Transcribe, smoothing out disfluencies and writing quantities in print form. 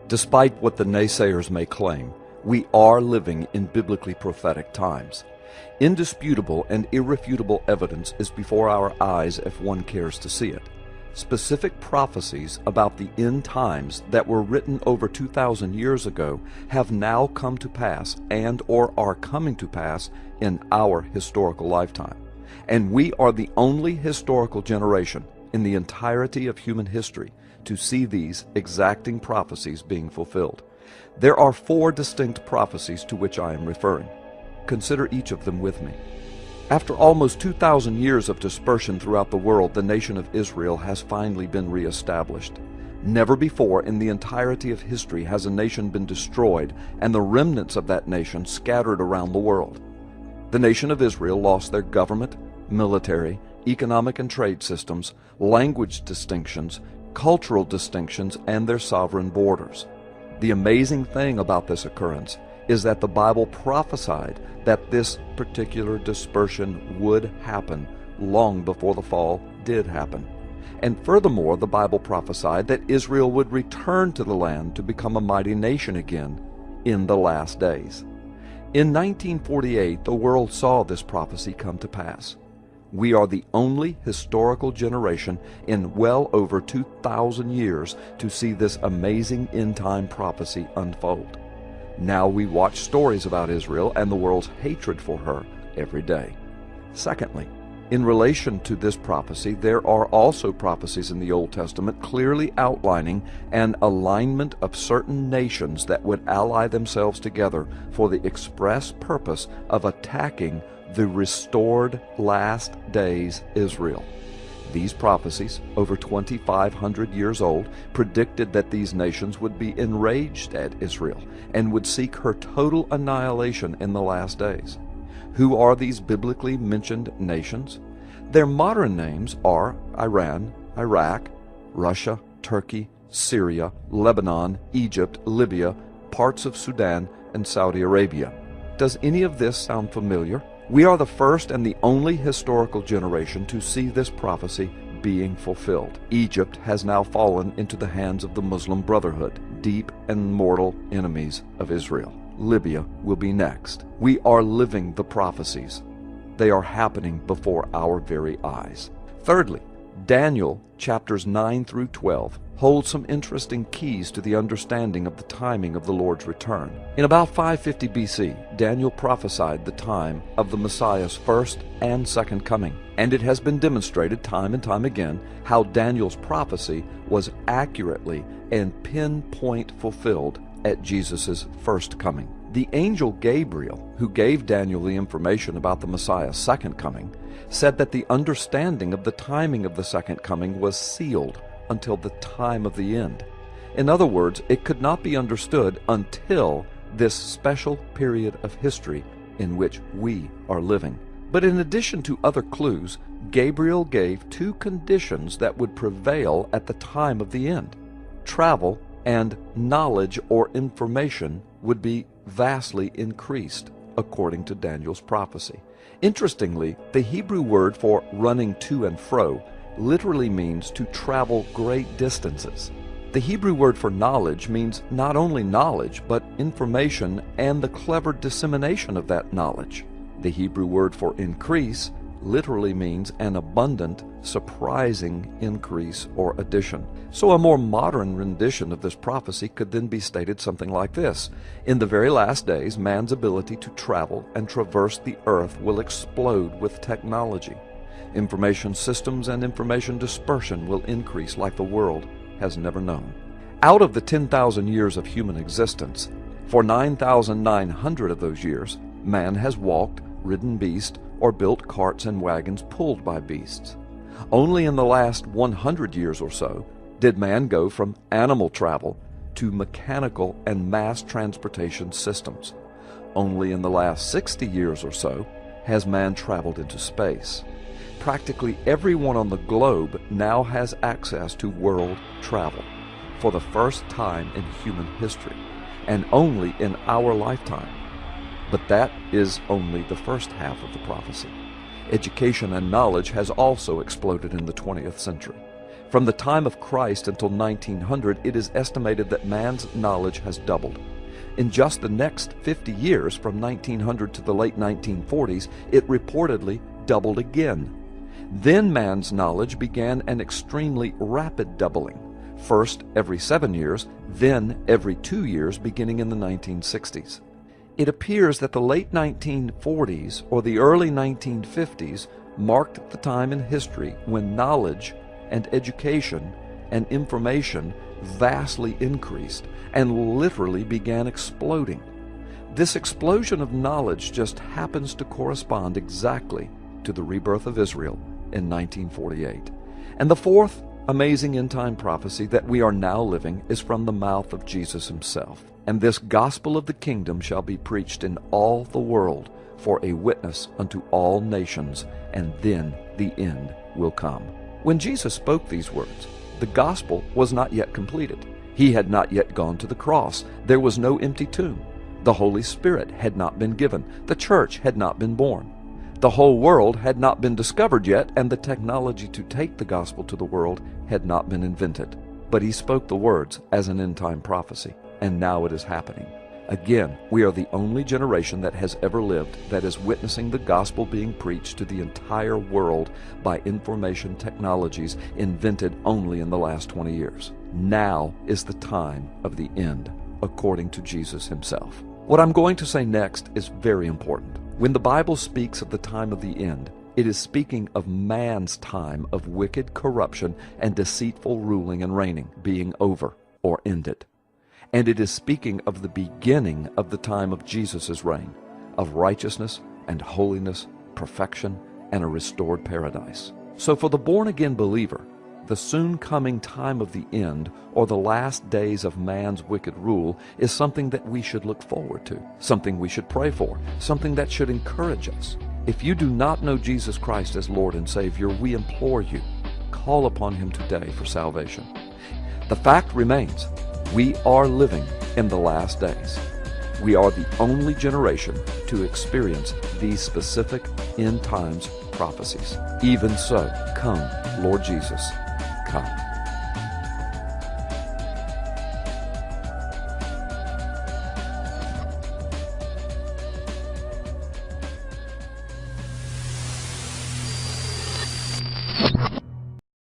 Despite what the naysayers may claim, we are living in biblically prophetic times. Indisputable and irrefutable evidence is before our eyes if one cares to see it. Specific prophecies about the end times that were written over 2,000 years ago have now come to pass and or are coming to pass in our historical lifetime. And we are the only historical generation in the entirety of human history to see these exacting prophecies being fulfilled. There are 4 distinct prophecies to which I am referring. Consider each of them with me. After almost 2,000 years of dispersion throughout the world, the nation of Israel has finally been reestablished. Never before in the entirety of history has a nation been destroyed and the remnants of that nation scattered around the world. The nation of Israel lost their government, military, economic and trade systems, language distinctions, cultural distinctions, and their sovereign borders. The amazing thing about this occurrence is that the Bible prophesied that this particular dispersion would happen long before the fall did happen. And furthermore, the Bible prophesied that Israel would return to the land to become a mighty nation again in the last days. In 1948, the world saw this prophecy come to pass. We are the only historical generation in well over 2,000 years to see this amazing end-time prophecy unfold. Now we watch stories about Israel and the world's hatred for her every day. Secondly, in relation to this prophecy, there are also prophecies in the Old Testament clearly outlining an alignment of certain nations that would ally themselves together for the express purpose of attacking the restored last days Israel. These prophecies, over 2,500 years old, predicted that these nations would be enraged at Israel and would seek her total annihilation in the last days. Who are these biblically mentioned nations? Their modern names are Iran, Iraq, Russia, Turkey, Syria, Lebanon, Egypt, Libya, parts of Sudan, and Saudi Arabia. Does any of this sound familiar? We are the first and the only historical generation to see this prophecy being fulfilled. Egypt has now fallen into the hands of the Muslim Brotherhood, deep and mortal enemies of Israel. Libya will be next. We are living the prophecies. They are happening before our very eyes. Thirdly, Daniel chapters 9 through 12 hold some interesting keys to the understanding of the timing of the Lord's return. In about 550 BC, Daniel prophesied the time of the Messiah's first and second coming, and it has been demonstrated time and time again how Daniel's prophecy was accurately and pinpoint fulfilled at Jesus' first coming. The angel Gabriel, who gave Daniel the information about the Messiah's second coming, said that the understanding of the timing of the second coming was sealed until the time of the end. In other words, it could not be understood until this special period of history in which we are living. But in addition to other clues, Gabriel gave 2 conditions that would prevail at the time of the end. Travel and knowledge or information would be vastly increased according to Daniel's prophecy. Interestingly, the Hebrew word for running to and fro literally means to travel great distances. The Hebrew word for knowledge means not only knowledge, but information and the clever dissemination of that knowledge. The Hebrew word for increase literally means an abundant, surprising increase or addition. So a more modern rendition of this prophecy could then be stated something like this: in the very last days, man's ability to travel and traverse the earth will explode with technology. Information systems and information dispersion will increase like the world has never known. Out of the 10,000 years of human existence, for 9,900 of those years, man has walked, ridden beasts, or built carts and wagons pulled by beasts. Only in the last 100 years or so did man go from animal travel to mechanical and mass transportation systems. Only in the last 60 years or so has man traveled into space. Practically everyone on the globe now has access to world travel for the first time in human history, and only in our lifetime. But that is only the first half of the prophecy. Education and knowledge has also exploded in the 20th century. From the time of Christ until 1900, it is estimated that man's knowledge has doubled. In just the next 50 years, from 1900 to the late 1940s, it reportedly doubled again. Then man's knowledge began an extremely rapid doubling, first every 7 years, then every 2 years beginning in the 1960s. It appears that the late 1940s or the early 1950s marked the time in history when knowledge and education and information vastly increased and literally began exploding. This explosion of knowledge just happens to correspond exactly to the rebirth of Israel in 1948. And the fourth amazing end-time prophecy that we are now living is from the mouth of Jesus himself. And this gospel of the kingdom shall be preached in all the world for a witness unto all nations, and then the end will come. When Jesus spoke these words, the gospel was not yet completed. He had not yet gone to the cross. There was no empty tomb. The Holy Spirit had not been given. The church had not been born. The whole world had not been discovered yet, and the technology to take the gospel to the world had not been invented. But he spoke the words as an end-time prophecy, and now it is happening. Again, we are the only generation that has ever lived that is witnessing the gospel being preached to the entire world by information technologies invented only in the last 20 years. Now is the time of the end, according to Jesus himself. What I'm going to say next is very important. When the Bible speaks of the time of the end, it is speaking of man's time of wicked corruption and deceitful ruling and reigning being over or ended. And it is speaking of the beginning of the time of Jesus' reign, of righteousness and holiness, perfection, and a restored paradise. So for the born-again believer, the soon coming time of the end, or the last days of man's wicked rule, is something that we should look forward to, something we should pray for, something that should encourage us. If you do not know Jesus Christ as Lord and Savior, we implore you, call upon him today for salvation. The fact remains, we are living in the last days. We are the only generation to experience these specific end times prophecies. Even so, come, Lord Jesus, come.